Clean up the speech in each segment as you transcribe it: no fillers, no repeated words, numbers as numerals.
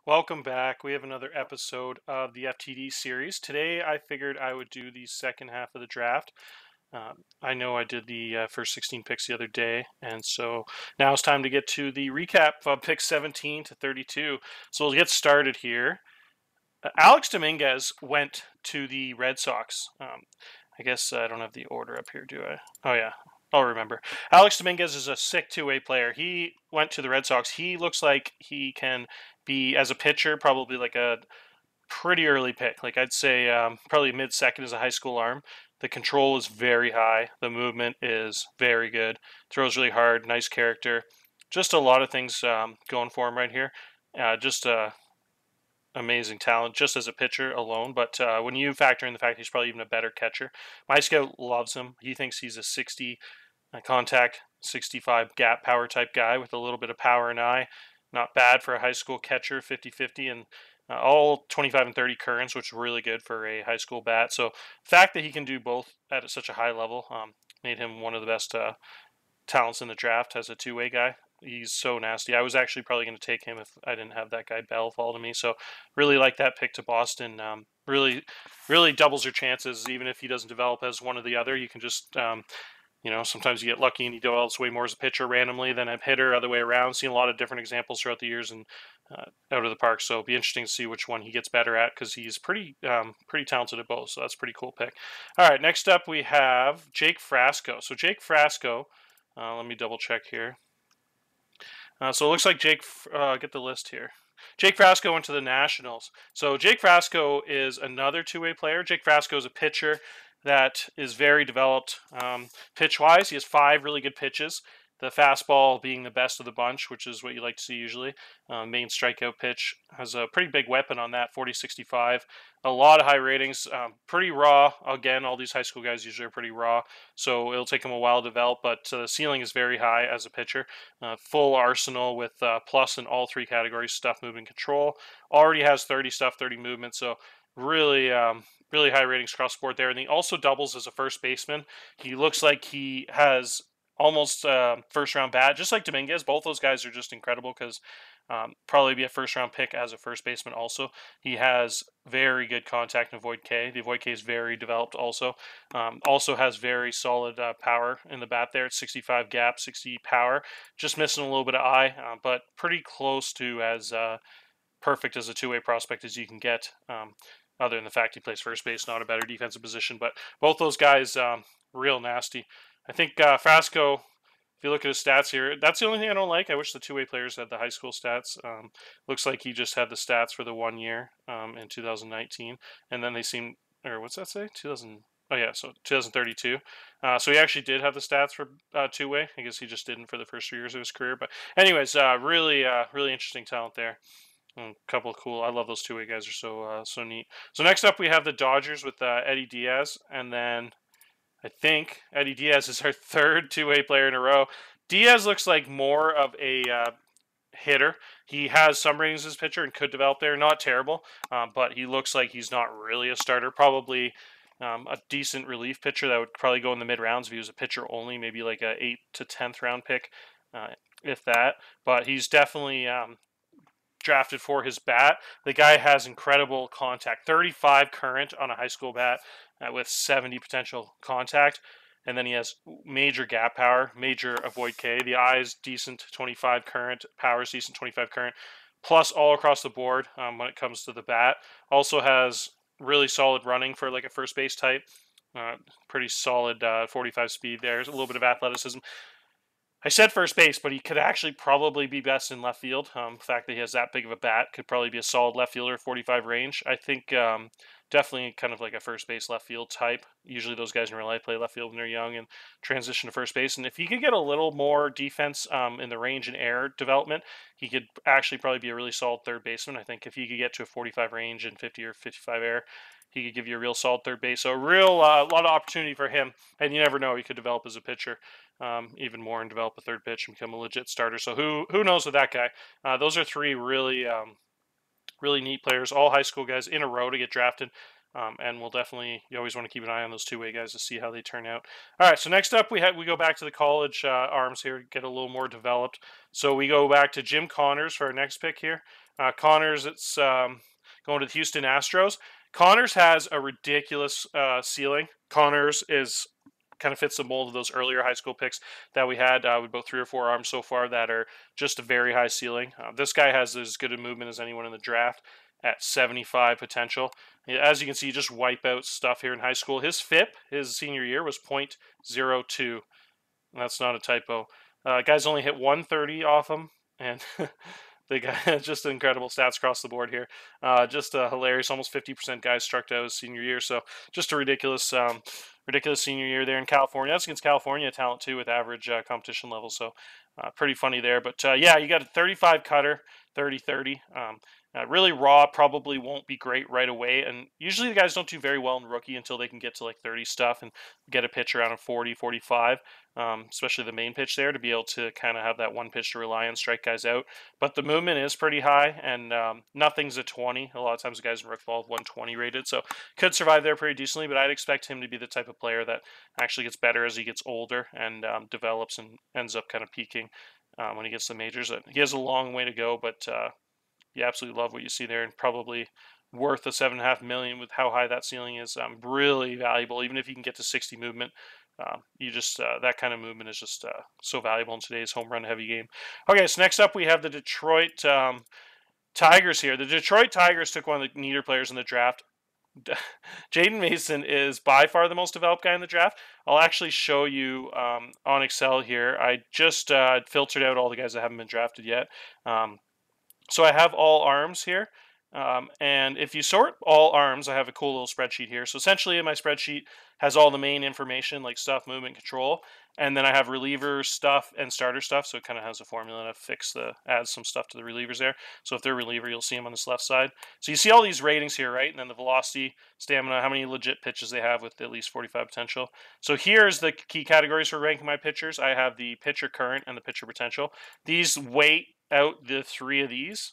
Welcome back. We have another episode of the FTD series. Today I figured I would do the second half of the draft. I know I did the first 16 picks the other day, and so now it's time to get to the recap of picks 17 to 32. So we'll get started here. Alex Dominguez went to the Red Sox. I guess I don't have the order up here, do I? Oh, yeah. I'll remember. Alex Dominguez is a sick two-way player. He went to the Red Sox. He looks like he can be, as a pitcher, probably like a pretty early pick. Like I'd say probably mid-second as a high school arm. The control is very high. The movement is very good. Throws really hard. Nice character. Just a lot of things going for him right here. Just amazing talent just as a pitcher alone, but when you factor in the fact he's probably even a better catcher, my scout loves him. He thinks he's a 60 contact, 65 gap power type guy with a little bit of power and eye. Not bad for a high school catcher, 50-50, and all 25 and 30 currents, which is really good for a high school bat. So the fact that he can do both at such a high level made him one of the best talents in the draft as a two-way guy. He's so nasty. I was actually probably going to take him if I didn't have that guy Bell fall to me. So really like that pick to Boston. Really doubles your chances. Even if he doesn't develop as one or the other, you can just sometimes you get lucky and he develops way more as a pitcher randomly than a hitter, other way around. Seen a lot of different examples throughout the years and out of the park. So it'll be interesting to see which one he gets better at because he's pretty talented at both. So that's a pretty cool pick. All right, next up we have Jake Frasco. So Jake Frasco, let me double check here. So it looks like Jake, get the list here. Jake Frasco went to the Nationals. So Jake Frasco is another two-way player. Jake Frasco is a pitcher that is very developed pitch-wise. He has 5 really good pitches. The fastball being the best of the bunch, which is what you like to see usually. Main strikeout pitch has a pretty big weapon on that, 40-65. A lot of high ratings, pretty raw. Again, all these high school guys usually are pretty raw, so it'll take him a while to develop, but the ceiling is very high as a pitcher. Full arsenal with plus in all 3 categories, stuff, movement, control. Already has 30 stuff, 30 movement, so really high ratings across the board there. And he also doubles as a first baseman. He looks like he has almost first round bat, just like Dominguez. Both those guys are just incredible because probably be a first round pick as a first baseman also. He has very good contact and avoid K. The avoid K is very developed also. Also has very solid power in the bat there. It's 65 gap, 60 power. Just missing a little bit of eye, but pretty close to as perfect as a two-way prospect as you can get. Other than the fact he plays first base, not a better defensive position. But both those guys, real nasty. I think Frasco, if you look at his stats here, that's the only thing I don't like. I wish the two-way players had the high school stats. Looks like he just had the stats for the 1 year in 2019. And then they seem, or what's that say? 2000. Oh, yeah, so 2032. So he actually did have the stats for two-way. I guess he just didn't for the first 3 years of his career. But anyways, really interesting talent there. A couple of cool. I love those two-way guys. Are so neat. So next up we have the Dodgers with Eddie Diaz, and then I think Eddie Diaz is our 3rd two-way player in a row. Diaz looks like more of a hitter. He has some ratings as a pitcher and could develop there. Not terrible, but he looks like he's not really a starter. Probably a decent relief pitcher that would probably go in the mid-rounds if he was a pitcher only, maybe like a 8th to 10th round pick, if that. But he's definitely drafted for his bat. The guy has incredible contact, 35 current on a high school bat with 70 potential contact, and then he has major gap power, major avoid K. The eye is decent, 25 current, power is decent, 25 current, plus all across the board when it comes to the bat. Also has really solid running for like a first base type, pretty solid 45 speed there. There's a little bit of athleticism. I said first base, but he could actually probably be best in left field. The fact that he has that big of a bat could probably be a solid left fielder, 45 range. I think definitely kind of like a first base left field type. Usually those guys in real life play left field when they're young and transition to first base. And if he could get a little more defense in the range and air development, he could actually probably be a really solid third baseman. I think if he could get to a 45 range and 50 or 55 air, he could give you a real solid third base. So a real lot of opportunity for him. And you never know, he could develop as a pitcher even more and develop a third pitch and become a legit starter. So who knows with that guy? Those are 3 really neat players, all high school guys in a row to get drafted. And we'll definitely, you always want to keep an eye on those two-way guys to see how they turn out. All right, so next up we go back to the college arms here, get a little more developed. So we go back to Jim Connors for our next pick here. Connors, it's going to the Houston Astros. Connors has a ridiculous ceiling. Connors is kind of fits the mold of those earlier high school picks that we had with about 3 or 4 arms so far that are just a very high ceiling. This guy has as good a movement as anyone in the draft at 75 potential. As you can see, you just wipe out stuff here in high school. His FIP, his senior year, was .02. That's not a typo. Guys only hit 130 off him, and the guy just incredible stats across the board here. Just hilarious. Almost 50% guys struck out his senior year. So just a ridiculous, ridiculous senior year there in California. That's against California talent too with average competition level. So pretty funny there. But yeah, you got a 35 cutter, 30-30. Really raw, probably won't be great right away. And usually the guys don't do very well in rookie until they can get to like 30 stuff and get a pitch around a 40, 45, especially the main pitch there to be able to kind of have that one pitch to rely on, strike guys out. But the movement is pretty high, and nothing's a 20. A lot of times the guys in rookie ball have 120 rated, so could survive there pretty decently. But I'd expect him to be the type of player that actually gets better as he gets older and develops and ends up kind of peaking when he gets to the majors. He has a long way to go, but you absolutely love what you see there, and probably worth the $7.5 million with how high that ceiling is. Really valuable, even if you can get to 60 movement. You just that kind of movement is just so valuable in today's home run heavy game. Okay, so next up we have the Detroit Tigers here. The Detroit Tigers took one of the neater players in the draft. Jaden Mason is by far the most developed guy in the draft. I'll actually show you on Excel here. I just filtered out all the guys that haven't been drafted yet. So I have all arms here, and if you sort all arms, I have a cool little spreadsheet here. So essentially in my spreadsheet has all the main information like stuff, movement, control, and then I have reliever stuff and starter stuff. So it kind of has a formula to add some stuff to the relievers there. So if they're reliever, you'll see them on this left side. So you see all these ratings here, right? And then the velocity, stamina, how many legit pitches they have with at least 45 potential. So here's the key categories for ranking my pitchers. I have the pitcher current and the pitcher potential. These weight out the 3 of these.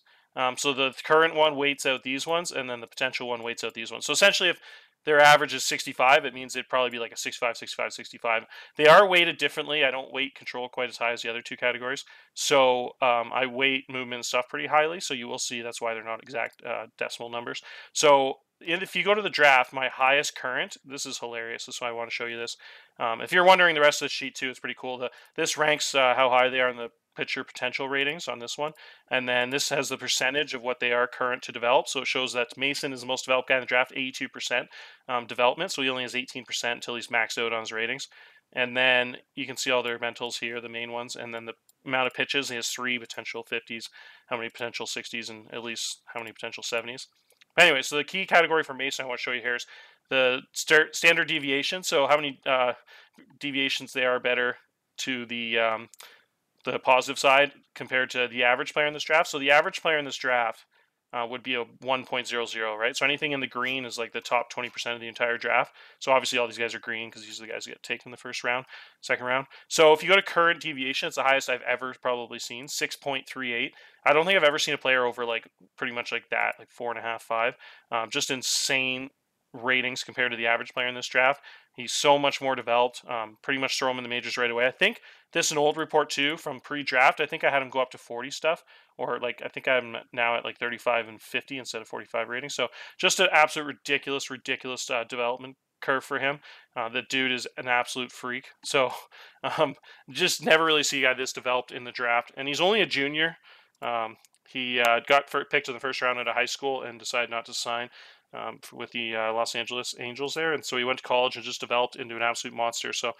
So the current one weights out these ones, and then the potential one weights out these ones. So essentially, if their average is 65, it means it'd probably be like a 65, 65, 65. They are weighted differently. I don't weight control quite as high as the other 2 categories. So I weight movement and stuff pretty highly. So you will see that's why they're not exact decimal numbers. So if you go to the draft, my highest current, this is hilarious. This is why I want to show you this. If you're wondering the rest of the sheet too, it's pretty cool. This ranks how high they are in the pitcher potential ratings on this one, and then this has the percentage of what they are current to develop. So it shows that Mason is the most developed guy in the draft, 82% development, so he only has 18% until he's maxed out on his ratings. And then you can see all their mentals here, the main ones, and then the amount of pitches. He has 3 potential 50s, how many potential 60s, and at least how many potential 70s. Anyway, so the key category for Mason I want to show you here is the standard deviation. So how many deviations they are better to the positive side compared to the average player in this draft. So the average player in this draft would be a 1.00, right? So anything in the green is like the top 20% of the entire draft. So obviously all these guys are green because these are the guys that get taken in the first round, second round. So if you go to current deviation, it's the highest I've ever probably seen, 6.38. I don't think I've ever seen a player over like pretty much like that, like 4.5, 5. Just insane ratings compared to the average player in this draft. He's so much more developed. Pretty much throw him in the majors right away. I think this is an old report too from pre-draft. I think I had him go up to 40 stuff, or like I think I'm now at like 35 and 50 instead of 45 rating. So just an absolute ridiculous development curve for him. The dude is an absolute freak. So just never really see a guy this developed in the draft, and he's only a junior. He got picked in the first round at a high school and decided not to sign with the Los Angeles Angels there, and so he went to college and just developed into an absolute monster. So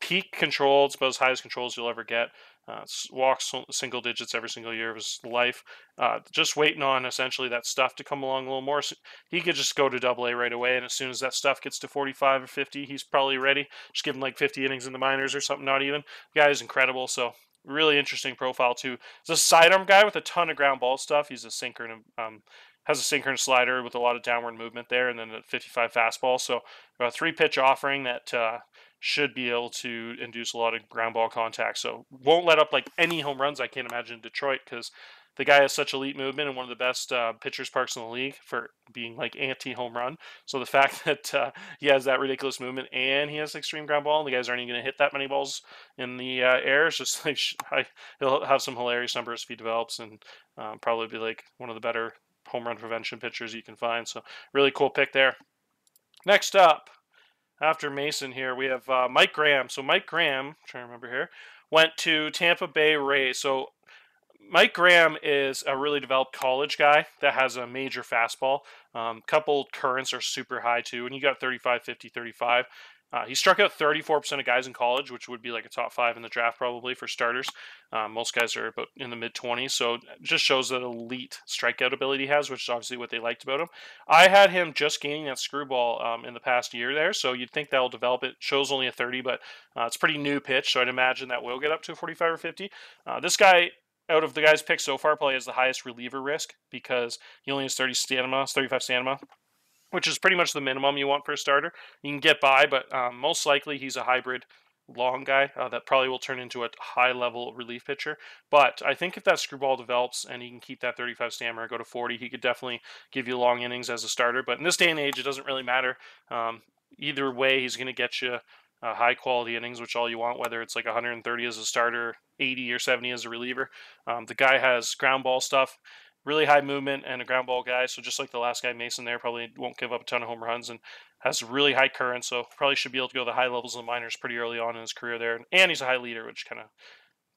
peak control, it's about as high as controls you'll ever get. Walks single digits every single year of his life. Just waiting on essentially that stuff to come along a little more. So he could just go to AA right away, and as soon as that stuff gets to 45 or 50, he's probably ready. Just give him like 50 innings in the minors or something, not even. The guy is incredible, so really interesting profile too. He's a sidearm guy with a ton of ground ball stuff. He's a sinker and has a synchronous slider with a lot of downward movement there, and then a 55 fastball. So a 3-pitch offering that should be able to induce a lot of ground ball contact. So won't let up like any home runs, I can't imagine, in Detroit, because the guy has such elite movement and one of the best pitchers parks in the league for being like anti-home run. So the fact that he has that ridiculous movement and he has extreme ground ball, and the guys aren't even going to hit that many balls in the air, is just like he'll have some hilarious numbers if he develops, and probably be like one of the better home run prevention pitchers you can find. So really cool pick there. Next up, after Mason here, we have Mike Graham. So Mike Graham, I'm trying to remember here, went to Tampa Bay Rays. So Mike Graham is a really developed college guy that has a major fastball. Couple currents are super high too, and you got 35, 50, 35. He struck out 34% of guys in college, which would be like a top 5 in the draft probably for starters. Most guys are about in the mid-20s, so it just shows that elite strikeout ability he has, which is obviously what they liked about him. I had him just gaining that screwball in the past year there, so you'd think that'll develop. It shows only a 30, but it's a pretty new pitch, so I'd imagine that will get up to a 45 or 50. This guy, out of the guys picked so far, probably has the highest reliever risk because he only has 35 stamina, which is pretty much the minimum you want for a starter. You can get by, but most likely he's a hybrid long guy that probably will turn into a high-level relief pitcher. But I think if that screwball develops and he can keep that 35 stamina or go to 40, he could definitely give you long innings as a starter. But in this day and age, it doesn't really matter. Either way, he's going to get you high-quality innings, which all you want, whether it's like 130 as a starter, 80 or 70 as a reliever. The guy has ground ball stuff, really high movement, and a ground ball guy. So just like the last guy, Mason there, probably won't give up a ton of home runs and has really high current. So probably should be able to go to the high levels of the minors pretty early on in his career there. And he's a high leader, which kind of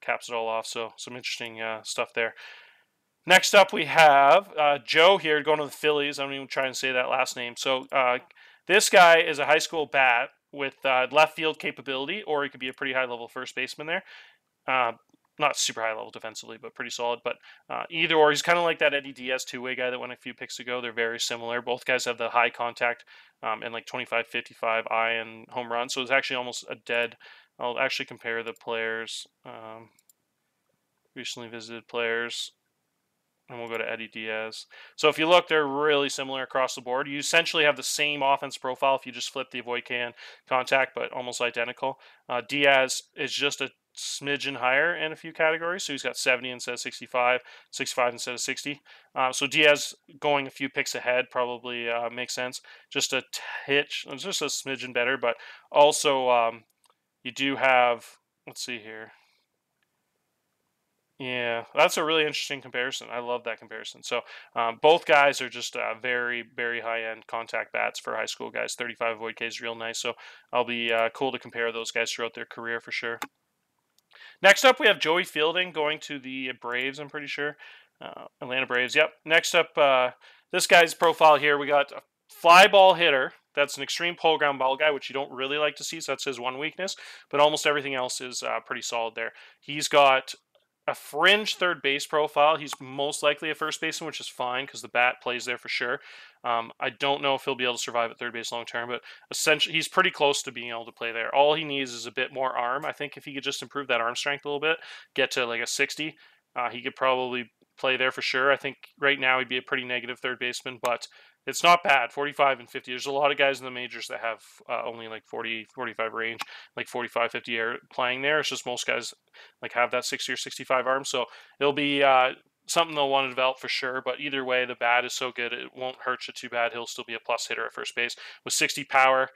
caps it all off. So some interesting stuff there. Next up, we have Joe here going to the Phillies. I'm even trying to say that last name. So this guy is a high school bat with left field capability, or he could be a pretty high level first baseman there. Not super high level defensively, but pretty solid. But either or, he's kind of like that Eddie Diaz two-way guy that went a few picks ago. They're very similar. Both guys have the high contact and like 25, 55 iron home run. So it's actually almost a dead. I'll actually compare the players. Recently visited players. And we'll go to Eddie Diaz. So if you look, they're really similar across the board. You essentially have the same offense profile if you just flip the avoid can contact, but almost identical. Diaz is just a smidgen higher in a few categories. So he's got 70 instead of 65, 65 instead of 60. So Diaz going a few picks ahead probably makes sense. Just a hitch, just a smidgen better, but also you do have, let's see here. Yeah, that's a really interesting comparison. I love that comparison. So both guys are just very, very high-end contact bats for high school guys. 35 avoid K is real nice. So I'll be cool to compare those guys throughout their career for sure. Next up, we have Joey Fielding going to the Braves, I'm pretty sure. Atlanta Braves, yep. Next up, this guy's profile here, we got a fly ball hitter. That's an extreme pull ground ball guy, which you don't really like to see, so that's his one weakness. But almost everything else is pretty solid there. He's got a fringe third base profile. He's most likely a first baseman, which is fine because the bat plays there for sure. I don't know if he'll be able to survive at third base long term, but essentially he's pretty close to being able to play there. All he needs is a bit more arm. I think if he could just improve that arm strength a little bit, get to like a 60, he could probably play there for sure. I think right now he'd be a pretty negative third baseman, but it's not bad. 45 and 50. There's a lot of guys in the majors that have only like 40, 45 range, like 45, 50 air playing there. It's just most guys like have that 60 or 65 arm. So it'll be something they'll want to develop for sure. But either way, the bat is so good, it won't hurt you too bad. He'll still be a plus hitter at first base with 60 power.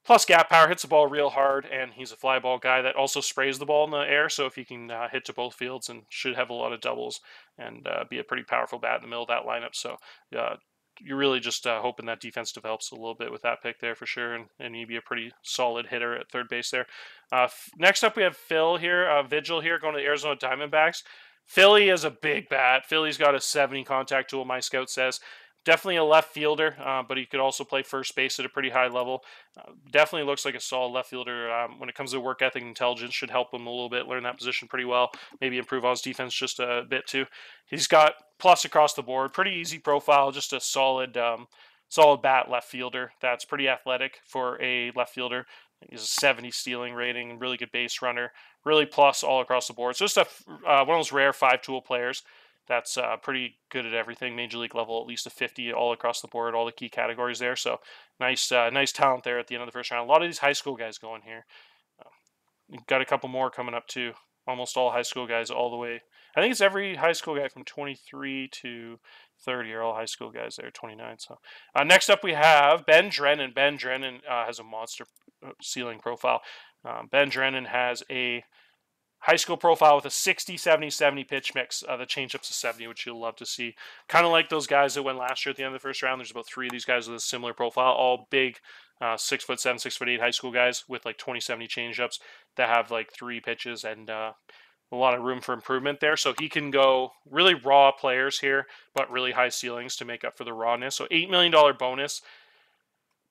Plus gap power, hits the ball real hard, and he's a fly ball guy that also sprays the ball in the air. So if he can hit to both fields, and should have a lot of doubles and be a pretty powerful bat in the middle of that lineup. So you're really just hoping that defense develops a little bit with that pick there for sure, and he'd be a pretty solid hitter at third base there. Next up, we have Phil here, Vigil here, going to the Arizona Diamondbacks. Philly is a big bat. Philly's got a 70 contact tool, my scout says. Definitely a left fielder, but he could also play first base at a pretty high level. Definitely looks like a solid left fielder. When it comes to work ethic and intelligence, should help him a little bit, learn that position pretty well, maybe improve on his defense just a bit too. He's got plus across the board, pretty easy profile, just a solid bat left fielder that's pretty athletic for a left fielder. He's a 70 stealing rating, really good base runner, really plus all across the board. So just one of those rare 5-tool players that's pretty good at everything, major league level, at least a 50 all across the board, all the key categories there. So nice talent there at the end of the first round. A lot of these high school guys going here. You've got a couple more coming up too. Almost all high school guys all the way I think it's every high school guy from 23 to 30 are all high school guys there, 29. So next up we have Ben Drennen. Ben Drennen has a monster ceiling profile. Ben Drennen has a high school profile with a 60, 70, 70 pitch mix. The changeup's a 70, which you'll love to see. Kind of like those guys that went last year at the end of the first round. There's about 3 of these guys with a similar profile, all big 6'7", 6'8" high school guys with like 20, 70 changeups that have like 3 pitches and a lot of room for improvement there. So he can go really raw players here, but really high ceilings to make up for the rawness. So $8 million bonus.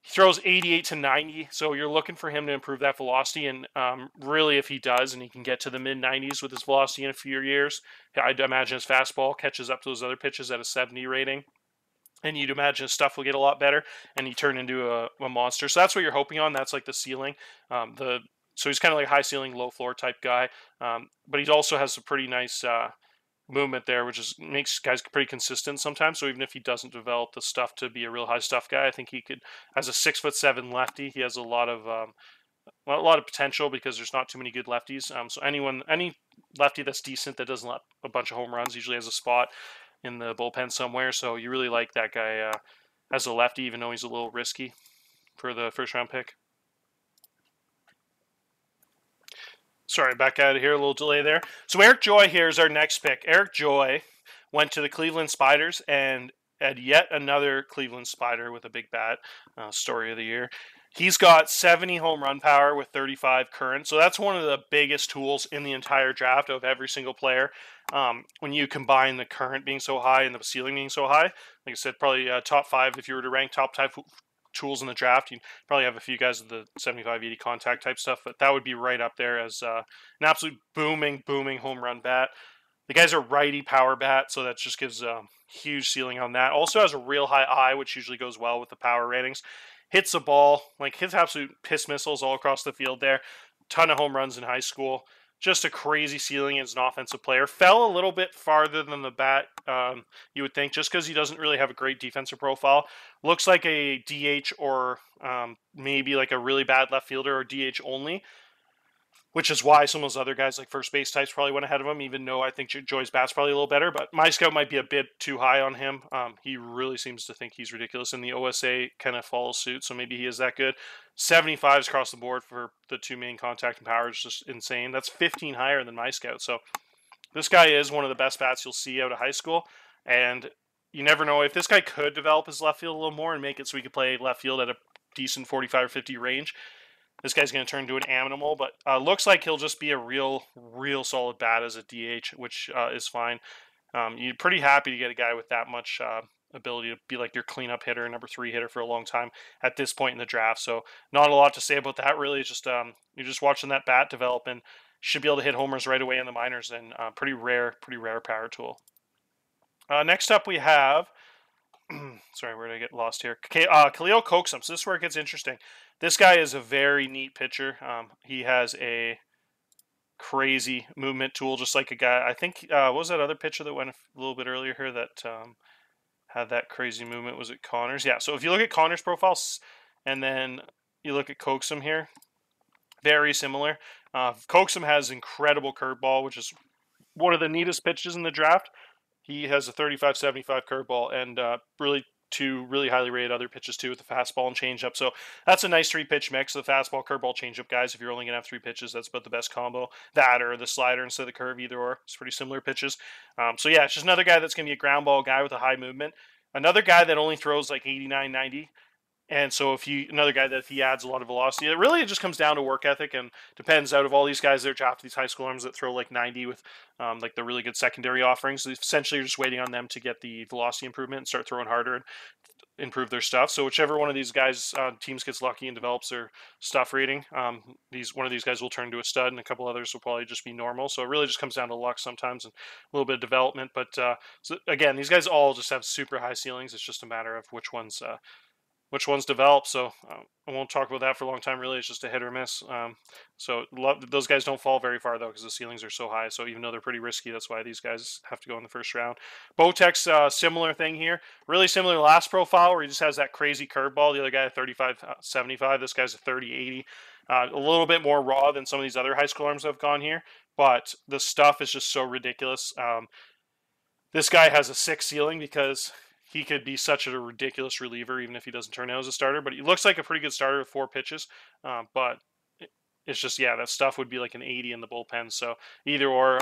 He throws 88 to 90, so you're looking for him to improve that velocity, and really if he does and he can get to the mid-90s with his velocity in a few years, I'd imagine his fastball catches up to those other pitches at a 70 rating, and you'd imagine his stuff will get a lot better, and he turn into a monster. So that's what you're hoping on. That's like the ceiling. So he's kind of like a high ceiling, low floor type guy, but he also has some pretty nice movement there, which makes guys pretty consistent sometimes. So even if he doesn't develop the stuff to be a real high stuff guy, I think he could, as a 6'7" lefty, he has a lot of potential because there's not too many good lefties. So any lefty that's decent that doesn't let a bunch of home runs usually has a spot in the bullpen somewhere. So you really like that guy as a lefty, even though he's a little risky for the first round pick. Sorry, back out of here, a little delay there. So Eric Joy here is our next pick. Eric Joy went to the Cleveland Spiders and had yet another Cleveland Spider with a big bat, story of the year. He's got 70 home run power with 35 current. So that's one of the biggest tools in the entire draft of every single player. When you combine the current being so high and the ceiling being so high, like I said, probably top 5 if you were to rank top 5 tools in the draft. You probably have a few guys with the 75-80 contact type stuff, but that would be right up there as an absolute booming home run bat. The guy's a righty power bat, so that just gives a huge ceiling on that. Also has a real high eye, which usually goes well with the power ratings. Hits the ball, like hits absolute piss missiles all across the field there. Ton of home runs in high school. Just a crazy ceiling as an offensive player. Fell a little bit farther than the bat, you would think, just because he doesn't really have a great defensive profile. Looks like a DH or maybe like a really bad left fielder or DH only, which is why some of those other guys like first base types probably went ahead of him, even though I think Joy's bat's probably a little better. But my scout might be a bit too high on him. He really seems to think he's ridiculous, and the OSA kind of follows suit, so maybe he is that good. 75s across the board for the 2 main contact and power is just insane. That's 15 higher than my scout. So this guy is one of the best bats you'll see out of high school, and you never know if this guy could develop his left field a little more and make it so he could play left field at a decent 45 or 50 range. This guy's going to turn into an animal, but looks like he'll just be a real solid bat as a DH, which is fine. You're pretty happy to get a guy with that much ability to be like your cleanup hitter, number 3 hitter for a long time at this point in the draft. So not a lot to say about that, really. It's just you're just watching that bat develop and should be able to hit homers right away in the minors, and pretty rare power tool. Next up we have sorry, where did I get lost here? Khalil Coaxum. So this is where it gets interesting. This guy is a very neat pitcher. He has a crazy movement tool, just like a guy. I think what was that other pitcher that went a little bit earlier here that had that crazy movement? Was it Connors? Yeah. So if you look at Connors' profiles and then you look at Coaxum here, very similar. Coaxum has incredible curveball, which is one of the neatest pitches in the draft. He has a 35-75 curveball and really 2 really highly rated other pitches too with the fastball and changeup. So that's a nice 3-pitch mix. The fastball, curveball, changeup guys. If you're only gonna have 3 pitches, that's about the best combo. That or the slider instead of the curve, either or. It's pretty similar pitches. So yeah, it's just another guy that's gonna be a ground ball guy with a high movement. Another guy that only throws like 89, 90. And so another guy that if he adds a lot of velocity, it just comes down to work ethic and depends. Out of all these guys that are drafted, these high school arms that throw like 90 with like the really good secondary offerings, essentially you're just waiting on them to get the velocity improvement and start throwing harder and improve their stuff. So whichever one of these guys teams gets lucky and develops their stuff rating, one of these guys will turn to a stud, and a couple others will probably just be normal. So it really just comes down to luck sometimes and a little bit of development. But so again, these guys all just have super high ceilings. It's just a matter of which ones develop. So I won't talk about that for a long time. Really, it's just a hit or miss. So those guys don't fall very far though, because the ceilings are so high. So even though they're pretty risky, that's why these guys have to go in the first round. Bottex, similar thing here. Really similar to last profile where he just has that crazy curveball. The other guy at 35-75. This guy's a 30-80. A little bit more raw than some of these other high school arms that have gone here, but the stuff is just so ridiculous. This guy has a 6 ceiling because he could be such a ridiculous reliever even if he doesn't turn out as a starter. But he looks like a pretty good starter with 4 pitches. But it's just, yeah, that stuff would be like an 80 in the bullpen. So either or,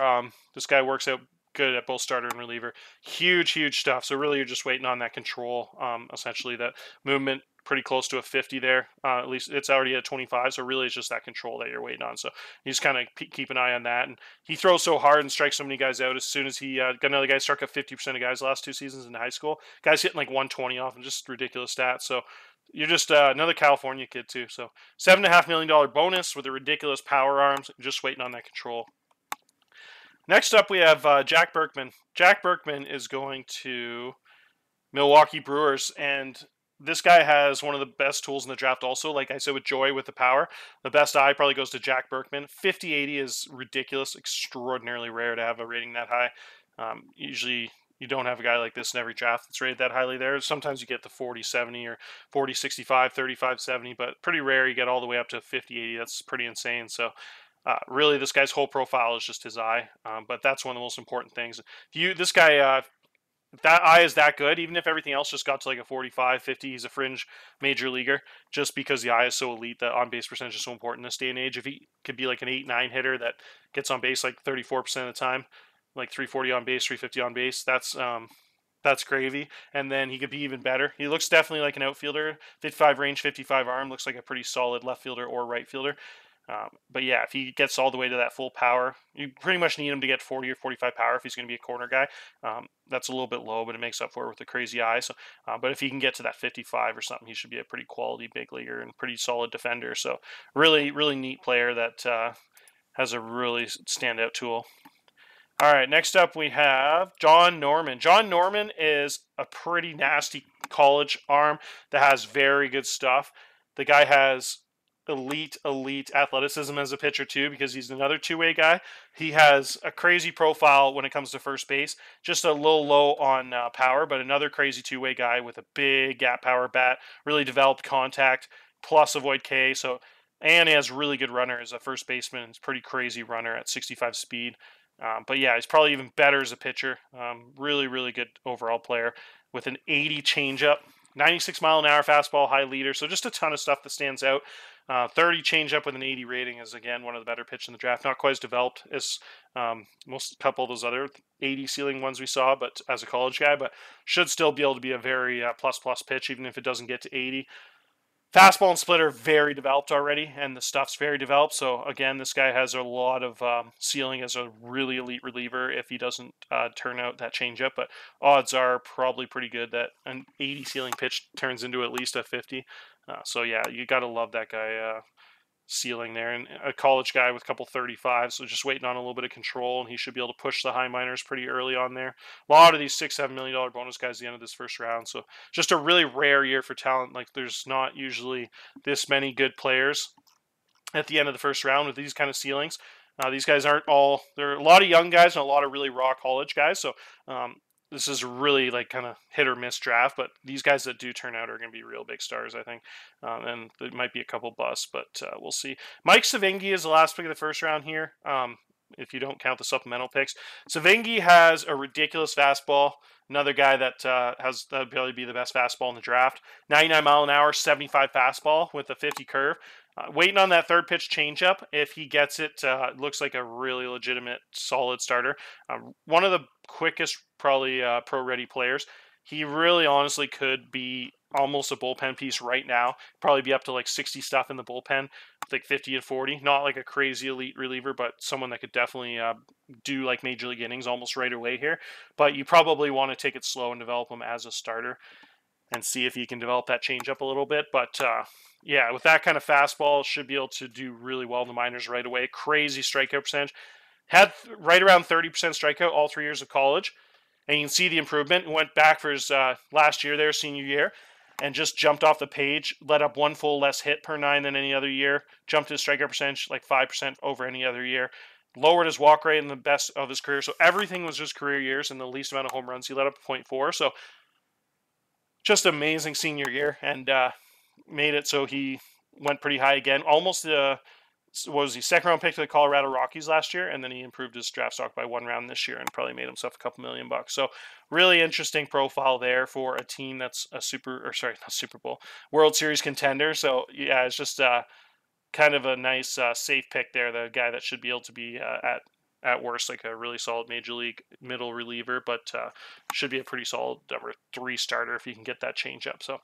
this guy works out good at both starter and reliever. Huge stuff. So really you're just waiting on that control, essentially that movement pretty close to a 50 there. At least it's already at 25. So really it's just that control that you're waiting on. So you just kind of keep an eye on that. And he throws so hard and strikes so many guys out as soon as he got another guy struck out 50% of guys the last 2 seasons in high school. Guys hitting like 120 off and just ridiculous stats. So you're just another California kid too. So $7.5 million bonus with a ridiculous power arms, just waiting on that control. Next up, we have Jack Berkman. Jack Berkman is going to Milwaukee Brewers, and this guy has one of the best tools in the draft also. Like I said with Joy with the power, the best eye probably goes to Jack Berkman. 50-80 is ridiculous, extraordinarily rare to have a rating that high. Usually you don't have a guy like this in every draft that's rated that highly there. Sometimes you get the 40-70 or 40-65, 35-70, but pretty rare you get all the way up to 50-80. That's pretty insane. So really, this guy's whole profile is just his eye, but that's one of the most important things. This guy, if that eye is that good, even if everything else just got to like a 45, 50, he's a fringe major leaguer, just because the eye is so elite that on-base percentage is so important in this day and age. If he could be like an 8-9 hitter that gets on base like 34% of the time, like 340 on base, 350 on base, that's gravy. And then he could be even better. He looks definitely like an outfielder. 55 range, 55 arm, looks like a pretty solid left fielder or right fielder. But yeah, if he gets all the way to that full power, you pretty much need him to get 40 or 45 power if he's going to be a corner guy. That's a little bit low, but it makes up for it with the crazy eye. So, but if he can get to that 55 or something, he should be a pretty quality big leaguer and pretty solid defender. So really neat player that has a really standout tool. All right, next up we have Jon Norman. Jon Norman is a pretty nasty college arm that has very good stuff. The guy has elite athleticism as a pitcher too, because he's another two-way guy. He has a crazy profile when it comes to first base, just a little low on power, but another crazy two-way guy with a big gap power bat, really developed contact, plus avoid K. So, and he has really good runner as a first baseman. He's a pretty crazy runner at 65 speed. But yeah, he's probably even better as a pitcher. Really good overall player with an 80 changeup, 96-mile-an-hour fastball, high leader. So just a ton of stuff that stands out. 30 changeup with an 80 rating is, again, one of the better pitches in the draft. Not quite as developed as most couple of those other 80 ceiling ones we saw, but as a college guy, but should still be able to be a very plus pitch, even if it doesn't get to 80. Fastball and splitter very developed already, and the stuff's very developed. So again, this guy has a lot of ceiling as a really elite reliever if he doesn't turn out that changeup. But odds are probably pretty good that an 80 ceiling pitch turns into at least a 50. So yeah, you got to love that guy ceiling there, and a college guy with a couple 35, so just waiting on a little bit of control, and he should be able to push the high minors pretty early on there. A lot of these $6-7 million bonus guys at the end of this first round, so just a really rare year for talent. Like, there's not usually this many good players at the end of the first round with these kind of ceilings. These guys aren't all, there are a lot of young guys and a lot of really raw college guys, so this is really like kind of hit or miss draft, but these guys that do turn out are going to be real big stars, I think. And there might be a couple busts, but we'll see. Mike Sevigny is the last pick of the first round here, if you don't count the supplemental picks. Sevigny has a ridiculous fastball. Another guy that has the ability to be the best fastball in the draft. 99-mile-an-hour, 75 fastball with a 50 curve. Waiting on that third pitch changeup. If he gets it, looks like a really legitimate, solid starter. One of the quickest, probably pro-ready players. He really honestly could be almost a bullpen piece right now. Probably be up to like 60 stuff in the bullpen, like 50 and 40. Not like a crazy elite reliever, but someone that could definitely do like major league innings almost right away here. But you probably want to take it slow and develop him as a starter and see if he can develop that changeup a little bit. But yeah, with that kind of fastball, should be able to do really well in the minors right away. Crazy strikeout percentage. Had right around 30% strikeout all 3 years of college. And you can see the improvement. Went back for his last year there, senior year, and just jumped off the page. Let up one full less hit per 9 than any other year. Jumped his strikeout percentage like 5% over any other year. Lowered his walk rate in the best of his career. So everything was just career years, and the least amount of home runs he let up 0.4. So just amazing senior year, and made it so he went pretty high again. Almost what was he, second round pick to the Colorado Rockies last year, and then he improved his draft stock by 1 round this year and probably made himself a couple $1 million. So really interesting profile there for a team that's a not Super Bowl, World Series contender. So yeah, it's just kind of a nice safe pick there. The guy that should be able to be at worst like a really solid major league middle reliever, but should be a pretty solid number 3 starter if you can get that change up. So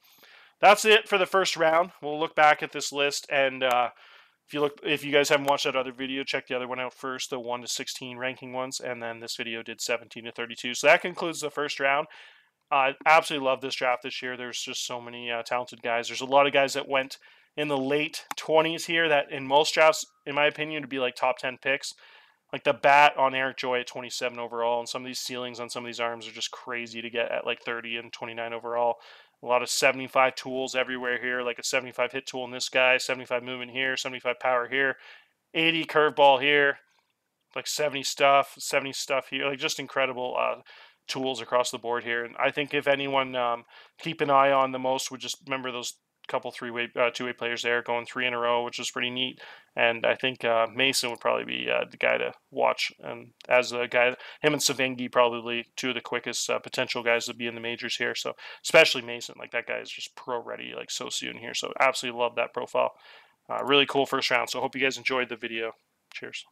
that's it for the first round. We'll look back at this list, and if you guys haven't watched that other video, check the other one out first, the 1 to 16 ranking ones, and then this video did 17 to 32. So that concludes the first round. I absolutely love this draft this year. There's just so many talented guys. There's a lot of guys that went in the late 20s here that in most drafts, in my opinion, would be like top 10 picks. Like the bat on Eric Joy at 27 overall, and some of these ceilings on some of these arms are just crazy to get at like 30 and 29 overall. A lot of 75 tools everywhere here, like a 75 hit tool in this guy, 75 movement here, 75 power here, 80 curveball here, like 70 stuff here, like just incredible tools across the board here. And I think if anyone keep an eye on the most would just remember those couple two-way players there going 3 in a row, which is pretty neat. And I think Mason would probably be the guy to watch, and as a guy, him and Sevigny probably 2 of the quickest potential guys to be in the majors here. So especially Mason, like that guy is just pro ready like so soon here. So absolutely love that profile. Really cool first round. So hope you guys enjoyed the video. Cheers.